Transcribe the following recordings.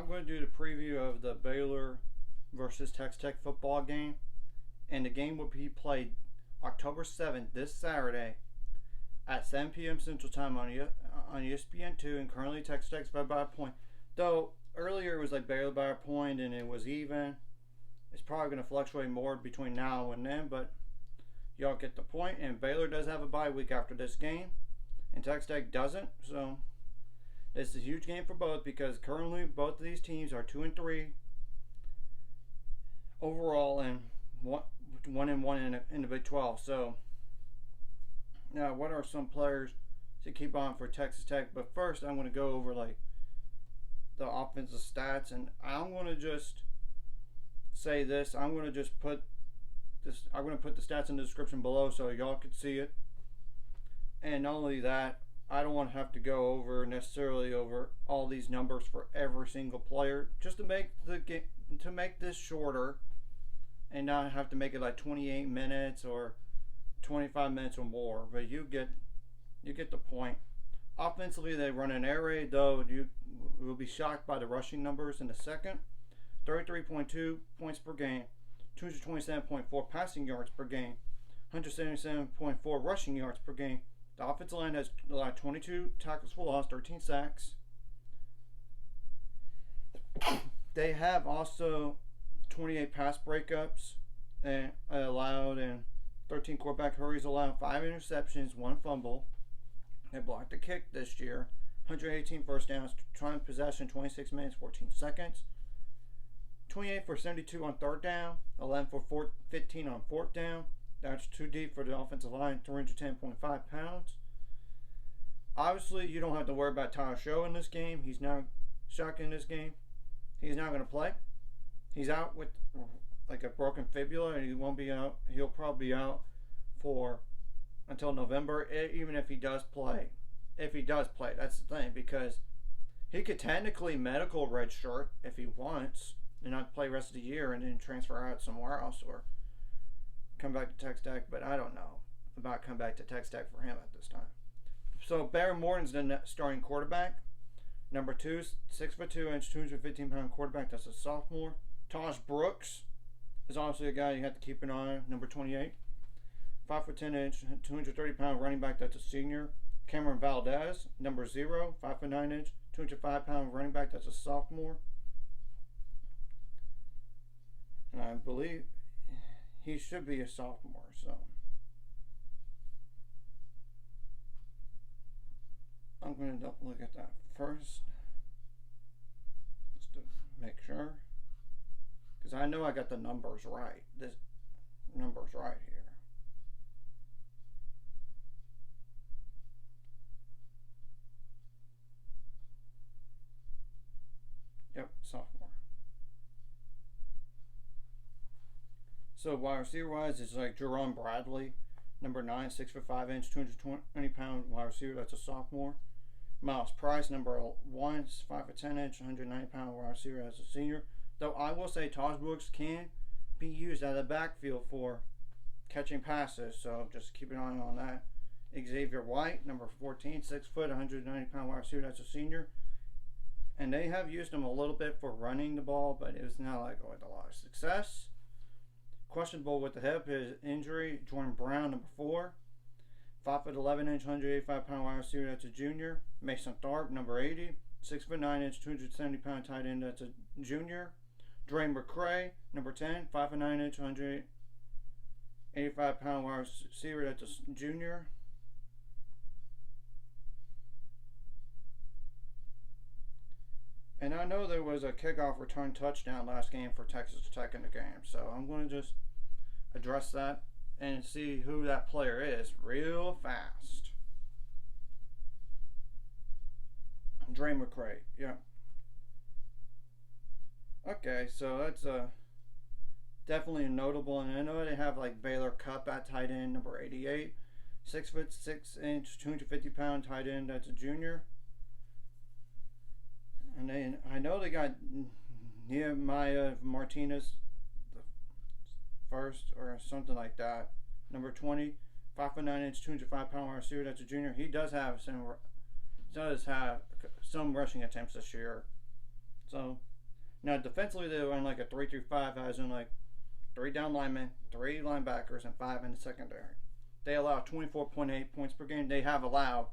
I'm going to do the preview of the Baylor versus Texas Tech football game, and the game will be played October 7th, this Saturday, at 7 p.m. Central Time on ESPN2, and currently Texas Tech's led by a point. Though earlier it was like Baylor by a point and it was even. It's probably going to fluctuate more between now and then, but y'all get the point. And Baylor does have a bye week after this game, and Texas Tech doesn't. So it's a huge game for both because currently both of these teams are 2-3 overall and 1-1 in the Big 12. So now, what are some players to keep on for Texas Tech? But first, I'm going to go over like the offensive stats, and I'm going to just say this. I'm going to just put this. I'm going to put the stats in the description below so y'all can see it. And not only that, I don't want to have to go over necessarily over all these numbers for every single player, just to make this shorter and not have to make it like 28 minutes or 25 minutes or more. But you get the point. Offensively, they run an air raid, though you will be shocked by the rushing numbers in a second. 33.2 points per game, 227.4 passing yards per game, 177.4 rushing yards per game. The offensive line has allowed 22 tackles for loss, 13 sacks. They have also 28 pass breakups and allowed, and 13 quarterback hurries allowed, 5 interceptions, 1 fumble. They blocked the kick this year. 118 first downs, time possession 26 minutes 14 seconds. 28 for 72 on third down, 11 for 15 on fourth down. That's too deep for the offensive line, 310.5 pounds. Obviously, you don't have to worry about Tyler Show in this game. He's not shocked in this game. He's not going to play. He's out with like a broken fibula, and he won't be out. He'll probably be out for until November, even if he does play. If he does play, that's the thing, because he could technically medical redshirt if he wants and not play the rest of the year and then transfer out somewhere else or come back to Texas Tech, but I don't know about coming back to Texas Tech for him at this time. So Barry Morton's the starting quarterback. Number 2, 6'2", 215-pound quarterback. That's a sophomore. Taj Brooks is obviously a guy you have to keep an eye on. Number 28, 5'10", 230-pound running back. That's a senior. Cameron Valdez, number 0, 5'9", 205-pound running back. That's a sophomore. And I believe he should be a sophomore, so I'm going to look at that first just to make sure, because I know I got the numbers right. This number's right here. Yep, sophomore. So wide receiver wise, it's like Jerome Bradley, number 9, 6'5", 220-pound wide receiver. That's a sophomore. Miles Price, number 1, 5'10", 190-pound wide receiver. That's a senior. Though I will say Taj Brooks can be used out of the backfield for catching passes, so just keep an eye on that. Xavier White, number 14, 6 foot, 190-pound wide receiver. That's a senior. And they have used him a little bit for running the ball, but it was not like with a lot of success. Questionable with the hip, his injury. Jordan Brown, number 4, 5'11", 185-pound wide receiver. That's a junior. Mason Tharp, number 80, 6'9", 270-pound tight end. That's a junior. Dre McCray, number 10, 5'9", 185-pound wide receiver. That's a junior. And I know there was a kickoff return touchdown last game for Texas Tech in the game, so I'm going to just address that and see who that player is real fast. Dre McCray, yeah. Okay, so that's definitely notable, and I know they have like Baylor Cup at tight end, number 88, 6'6", 250-pound tight end. That's a junior. And then I know they got Nehemiah Martinez the first or something like that. Number 20, 5'9", 205-pound wide receiver. That's a junior. He does have some rushing attempts this year. So Now, defensively, they run like a 3-3-5, as in like 3 down linemen, 3 linebackers, and 5 in the secondary. They allow 24.8 points per game. They have allowed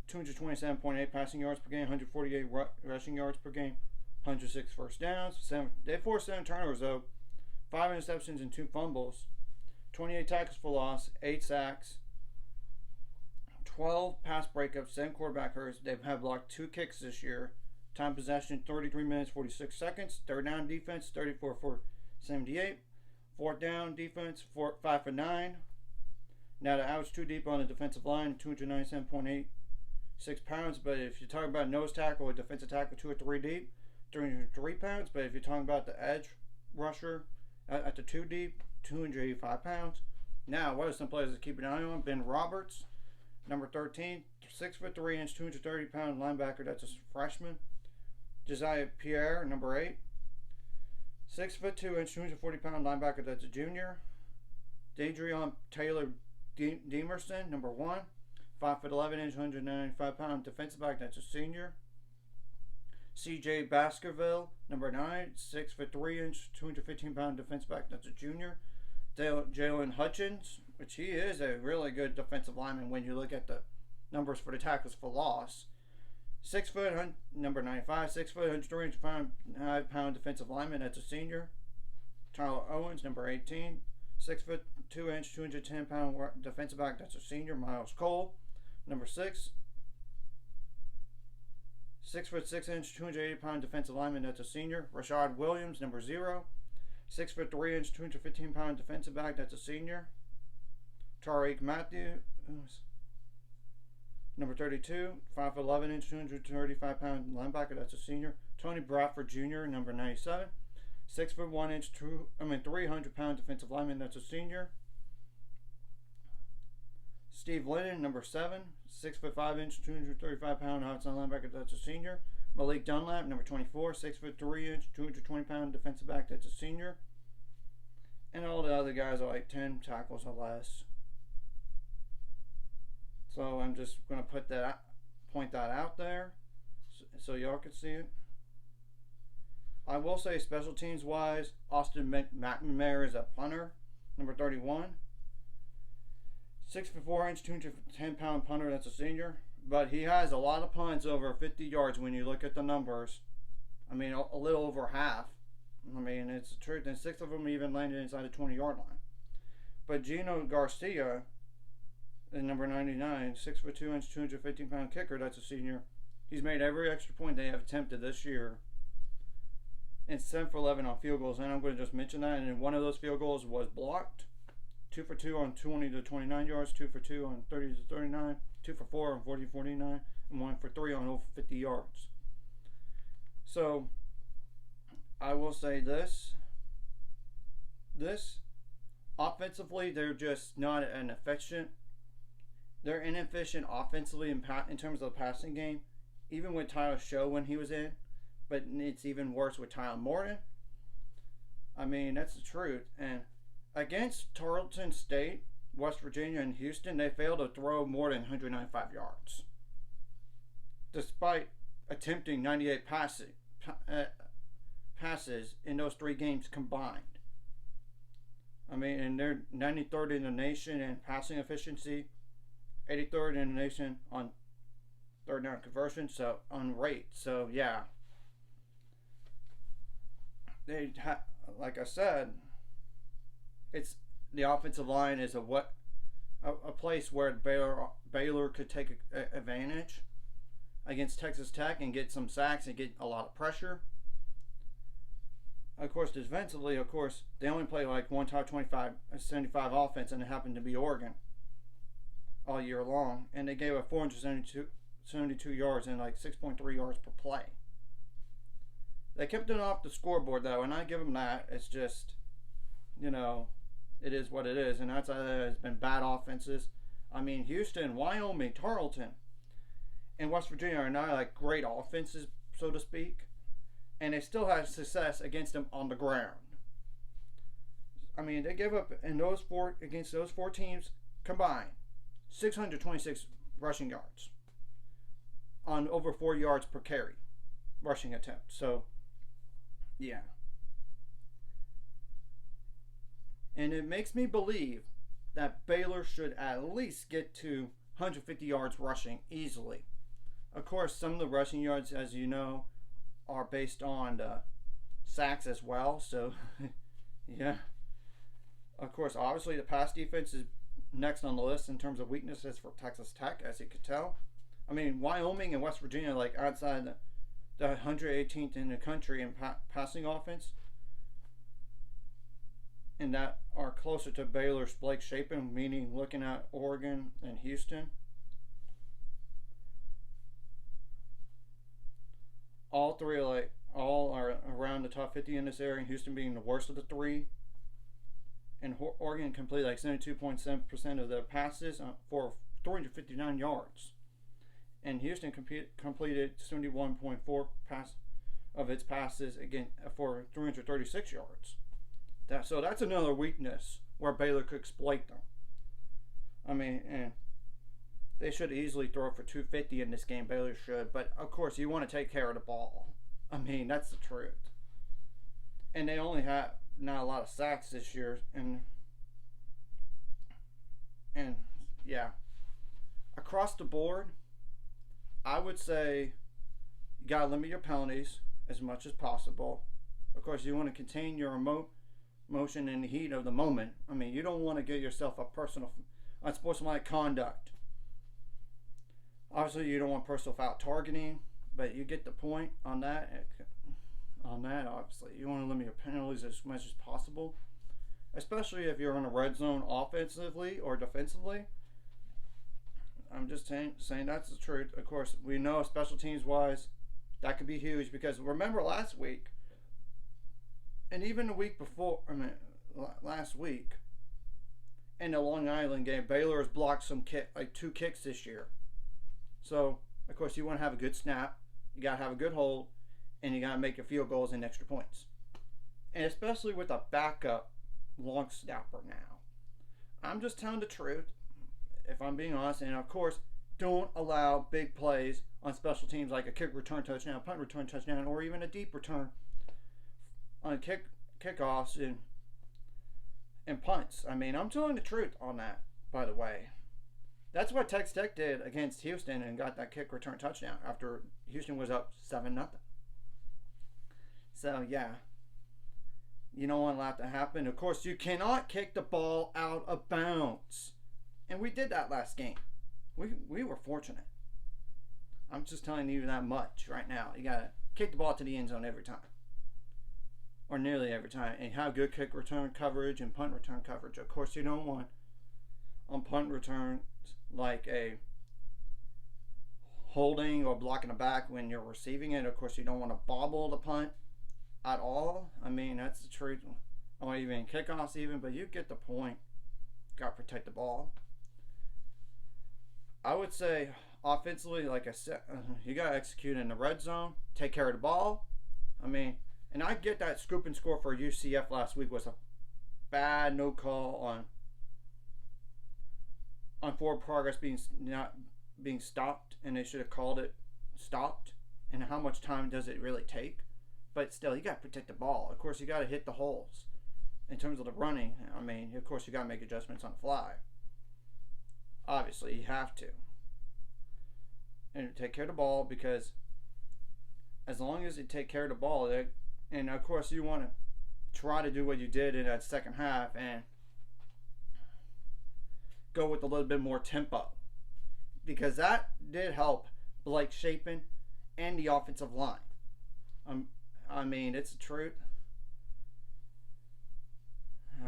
227.8 passing yards per game, 148 rushing yards per game, 106 first downs. They forced 7 turnovers, though. 5 interceptions and 2 fumbles. 28 tackles for loss, 8 sacks, 12 pass breakups, 7 quarterback hurries. They have blocked 2 kicks this year. Time possession, 33 minutes, 46 seconds. Third down defense, 34 for 78. Fourth down defense, 5 for 9. Now, the average 2 deep on the defensive line, 297.86 pounds. But if you're talking about nose tackle or defensive tackle, 2 or 3 deep, 303 pounds. But if you're talking about the edge rusher at the 2 deep, 285 pounds. Now, what are some players to keep an eye on? Ben Roberts, number 13, 6'3", 230-pound linebacker. That's a freshman. Josiah Pierre, number 8, 6'2", 240-pound linebacker. That's a junior. Dadrion Taylor Demerson, number 1, 5'11", 195-pound defensive back. That's a senior. C.J. Baskerville, number 9, 6'3", 215-pound defensive back. That's a junior. Jalen Hutchins, which he is a really good defensive lineman when you look at the numbers for the tackles for loss. 6 foot, number 95, 6 foot, 135-pound defensive lineman. That's a senior. Tyler Owens, number 18, 6'2", 210-pound defensive back. That's a senior. Miles Cole, number 6, 6'6", 280-pound defensive lineman. That's a senior. Rashad Williams, number 0, 6'3", 215-pound defensive back. That's a senior. Tariq Matthews, number 32, 5'11", 235-pound linebacker. That's a senior. Tony Bradford Jr., number 97, 6'1", 300-pound defensive lineman. That's a senior. Steve Lennon, number 7, 6'5", 235-pound outside linebacker. That's a senior. Malik Dunlap, number 24, 6'3", 220-pound defensive back. That's a senior. And all the other guys are like 10 tackles or less. So I'm just going to point that out there so y'all can see it. I will say special teams wise, Austin McNamara is a punter, number 31. 6'4", 210-pound punter. That's a senior. But he has a lot of punts over 50 yards when you look at the numbers. I mean, a little over half. I mean, it's the truth. And 6 of them even landed inside the 20-yard line. But Gino Garcia, the number 99, 6'2", 215-pound kicker. That's a senior. He's made every extra point they have attempted this year. And 7 for 11 on field goals. And I'm going to just mention that. And one of those field goals was blocked. 2 for 2 on 20 to 29 yards. 2 for 2 on 30 to 39. 2 for 4 on 40 to 49. And 1 for 3 on over 50 yards. So, I will say this. Offensively, they're just not an efficient. They're inefficient offensively in terms of the passing game. Even with Tyler Show when he was in. But it's even worse with Tyler Morton. I mean, that's the truth. And against Tarleton State, West Virginia, and Houston, they failed to throw more than 195 yards. Despite attempting 98 passes in those 3 games combined. I mean, and they're 93rd in the nation in passing efficiency, 83rd in the nation on third down conversion, so on rate. So, yeah. Like I said, it's the offensive line is a place where Baylor could take advantage against Texas Tech and get some sacks and get a lot of pressure. Of course, defensively, they only play like one top 75 offense, and it happened to be Oregon all year long, and they gave up 472 yards and like 6.3 yards per play. They kept it off the scoreboard, though, and I give them that. It's just, it is what it is, and that's has been bad offenses. I mean, Houston, Wyoming, Tarleton, and West Virginia are not like great offenses, so to speak, and they still had success against them on the ground. I mean, they gave up against those 4 teams combined 626 rushing yards on over 4 yards per carry rushing attempt. So, Yeah. And it makes me believe that Baylor should at least get to 150 yards rushing easily. Of course, some of the rushing yards, as you know, are based on the sacks as well. So, yeah. Of course, obviously, the pass defense is next on the list in terms of weaknesses for Texas Tech, as you could tell. I mean, Wyoming and West Virginia, like outside the 118th in the country in passing offense, and that are closer to Baylor's Blake Shapen, meaning looking at Oregon and Houston. All three are all are around the top 50 in this area. Houston being the worst of the three, and Oregon completed like 72.7% of their passes for 359 yards, and Houston completed 71.4% of its passes again for 336 yards. So that's another weakness where Baylor could exploit them. I mean, and they should easily throw for 250 in this game. Baylor should, but of course you want to take care of the ball. I mean, that's the truth. And they only have not a lot of sacks this year, and yeah, across the board, I would say you gotta limit your penalties as much as possible. Of course, you want to contain your emotion in the heat of the moment. I mean, you don't want to get yourself a personal, unsportsmanlike conduct. Obviously, you don't want personal foul targeting, but you get the point on that. Obviously, you want to limit your penalties as much as possible, especially if you're in a red zone offensively or defensively. I'm just saying that's the truth. Of course, we know special teams wise, that could be huge because remember last week, and even the week before, last week, in the Long Island game, Baylor has blocked like 2 kicks this year. So, of course, you want to have a good snap, you got to have a good hold, and you got to make your field goals and extra points. And especially with a backup long snapper now. I'm just telling the truth, if I'm being honest, and of course, don't allow big plays on special teams like a kick return touchdown, punt return touchdown, or even a deep return on kickoffs and punts. I mean, I'm telling the truth on that, by the way. That's what Texas Tech did against Houston and got that kick return touchdown after Houston was up 7-0. So, yeah. You don't want that to happen. Of course, you cannot kick the ball out of bounds. And we did that last game. We were fortunate. I'm just telling you that much right now. You got to kick the ball to the end zone every time. Or nearly every time. And have good kick return coverage and punt return coverage. Of course, you don't want on punt returns like a holding or blocking the back when you're receiving it. Of course, you don't want to bobble the punt at all. I mean, that's the truth. Or even kickoffs even, but you get the point. Got to protect the ball. I would say offensively, like I said, you got to execute in the red zone. Take care of the ball. I mean, and I get that scoop and score for UCF last week was a bad no call on forward progress not being stopped, and they should have called it stopped. And how much time does it really take? But still, you got to protect the ball. Of course, you got to hit the holes. In terms of the running, I mean, of course, you got to make adjustments on the fly. Obviously, you have to. And take care of the ball, because as long as you take care of the ball, and of course, you want to try to do what you did in that second half and go with a little bit more tempo, because that did help Blake Shapen and the offensive line. I mean, it's the truth.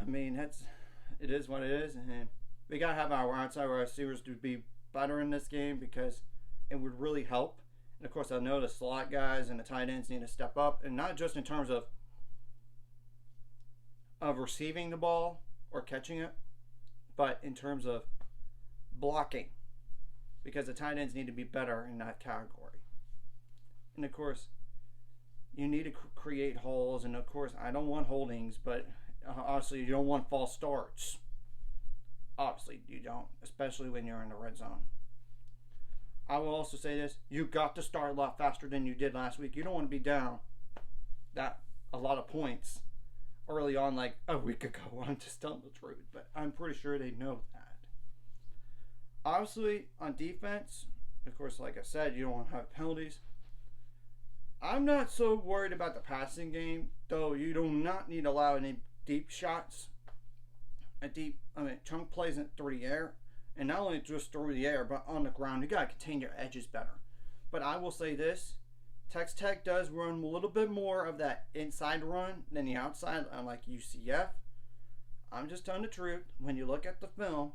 I mean, it is what it is, and we gotta have our outside receivers to be better in this game because it would really help. And of course, I know the slot guys and the tight ends need to step up, and not just in terms of receiving the ball or catching it, but in terms of blocking, because the tight ends need to be better in that category. And of course, you need to create holes, and of course, I don't want holdings, but obviously you don't want false starts. Obviously you don't, especially when you're in the red zone. I will also say this, you got to start a lot faster than you did last week. You don't want to be down that a lot of points early on, like a week ago. I'm just telling the truth, but I'm pretty sure they know that. Obviously, on defense, of course, like I said, you don't want to have penalties. I'm not so worried about the passing game, though. You do not need to allow any deep shots, chunk plays through the air, and not only just through the air, but on the ground. You gotta contain your edges better. But I will say this: Texas Tech does run a little bit more of that inside run than the outside, unlike UCF. I'm just telling the truth. When you look at the film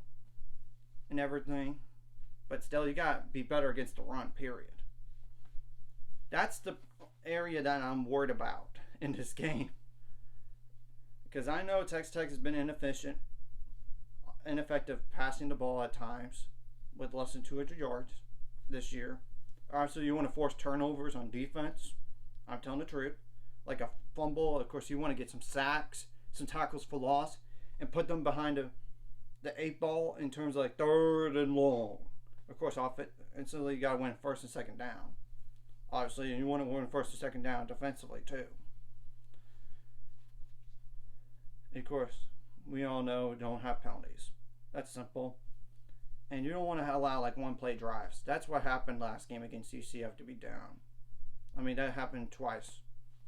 and everything, but still, you gotta be better against the run. Period. That's the area that I'm worried about in this game. Because I know Texas Tech has been ineffective passing the ball at times with less than 200 yards this year. Also, you want to force turnovers on defense. I'm telling the truth. Like a fumble, of course, you want to get some sacks, some tackles for loss, and put them behind the 8 ball in terms of like 3rd and long. Of course, instantly you got to win first and second down. Obviously, you want to win first and second down defensively too. Of course, we all know don't have penalties. That's simple. And you don't want to allow like one play drives. That's what happened last game against UCF to be down. I mean, that happened twice.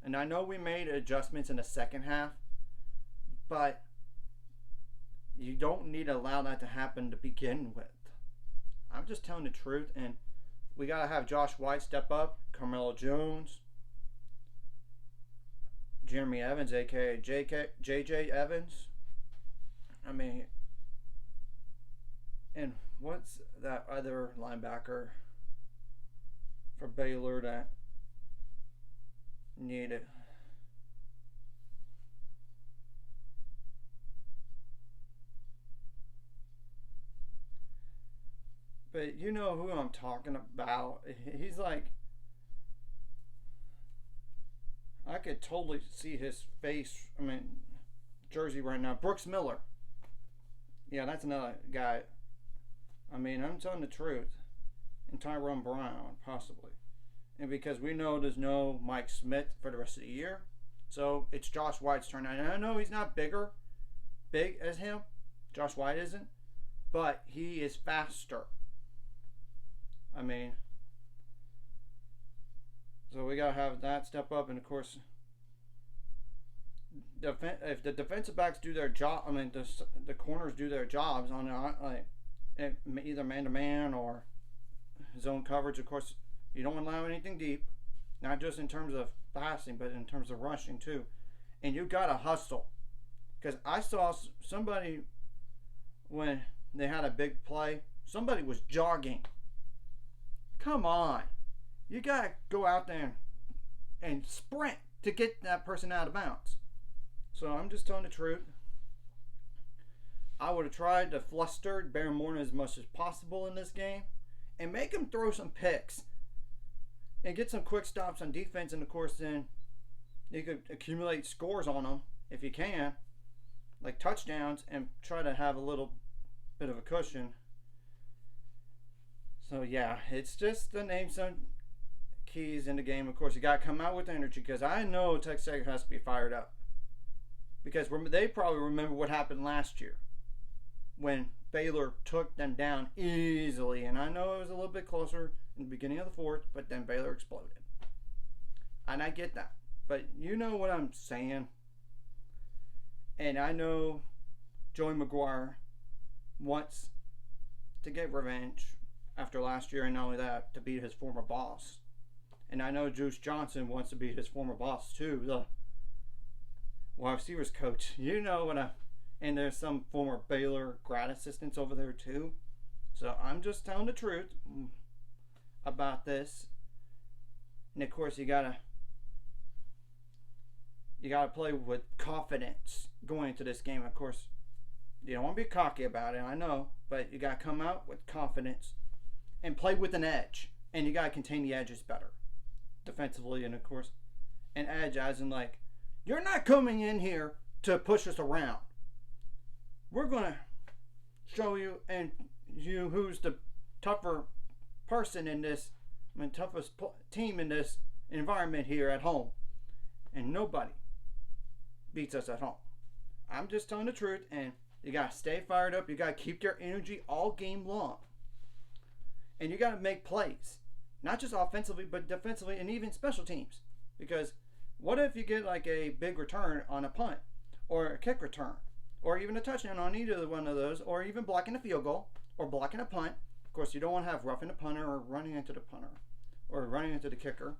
And I know we made adjustments in the second half, but you don't need to allow that to happen to begin with. I'm just telling the truth, and we got to have Josh White step up, Carmelo Jones, Jeremy Evans, a.k.a. JJ Evans. I mean, and what's that other linebacker for Baylor that needed? But you know who I'm talking about. He's like, I could totally see his face. I mean, jersey right now. Brooks Miller. Yeah, that's another guy. I mean, I'm telling the truth. And Tyrone Brown, possibly. And because we know there's no Mike Smith for the rest of the year. So it's Josh White's turn. And I know he's not big as him. Josh White isn't. But he is faster. I mean, so we gotta have that step up, and of course, if the defensive backs do their job, I mean, the corners do their jobs on like either man to man or zone coverage. Of course, you don't allow anything deep, not just in terms of passing, but in terms of rushing too. And you gotta hustle, because I saw somebody when they had a big play, somebody was jogging. Come on. You got to go out there and sprint to get that person out of bounds. So I'm just telling the truth. I would have tried to fluster Baron Morton as much as possible in this game and make him throw some picks and get some quick stops on defense. And of course, then you could accumulate scores on them if you can, like touchdowns, and try to have a little bit of a cushion. So yeah, it's just to name some keys in the game. Of course, you got to come out with energy, because I know Texas Tech has to be fired up, because they probably remember what happened last year when Baylor took them down easily. And I know it was a little bit closer in the beginning of the fourth, but then Baylor exploded. And I get that, but you know what I'm saying. And I know Joey McGuire wants to get revenge after last year, and not only that, to beat his former boss. And I know Juice Johnson wants to beat his former boss too, the wide receivers coach. You know what and there's some former Baylor grad assistants over there too. So I'm just telling the truth about this. And of course, you gotta play with confidence going into this game. Of course, you don't want to be cocky about it, I know, but you gotta come out with confidence and play with an edge. And you gotta contain the edges better defensively, and of course, an edge as in like, you're not coming in here to push us around. We're gonna show you who's the tougher person in this, toughest team in this environment here at home. And nobody beats us at home. I'm just telling the truth, and you got to stay fired up. You got to keep your energy all game long. And you got to make plays. Not just offensively, but defensively and even special teams. Because what if you get like a big return on a punt or a kick return or even a touchdown on either one of those, or even blocking a field goal or blocking a punt? Of course, you don't want to have roughing the punter or running into the punter or running into the kicker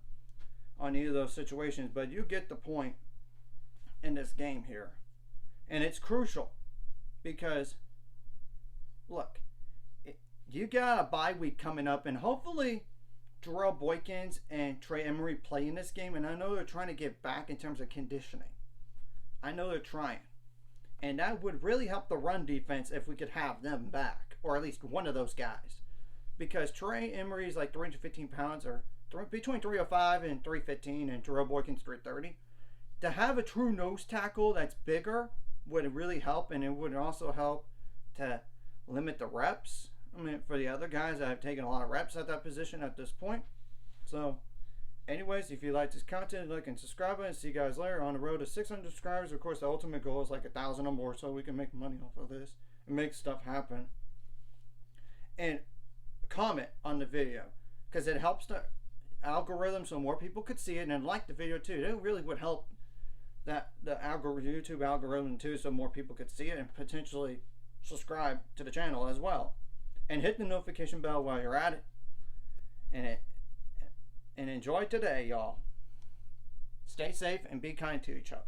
on either of those situations. But you get the point in this game here. And it's crucial because, look, you got a bye week coming up, and hopefully Jarrell Boykins and Trey Emery play in this game, and I know they're trying to get back in terms of conditioning. I know they're trying. And that would really help the run defense if we could have them back, or at least one of those guys. Because Trey Emery is like 315 pounds, or between 305 and 315, and Jarrell Boykins 330. To have a true nose tackle that's bigger would really help, and it would also help to limit the reps. I mean, for the other guys that have taken a lot of reps at that position at this point. So, anyways, if you like this content, like and subscribe, and see you guys later on the road to 600 subscribers. Of course, the ultimate goal is like 1,000 or more, so we can make money off of this and make stuff happen. And comment on the video, because it helps the algorithm so more people could see it and like the video too. It really would help that the YouTube algorithm too, so more people could see it and potentially subscribe to the channel as well. And hit the notification bell while you're at it. And enjoy today, y'all. Stay safe and be kind to each other.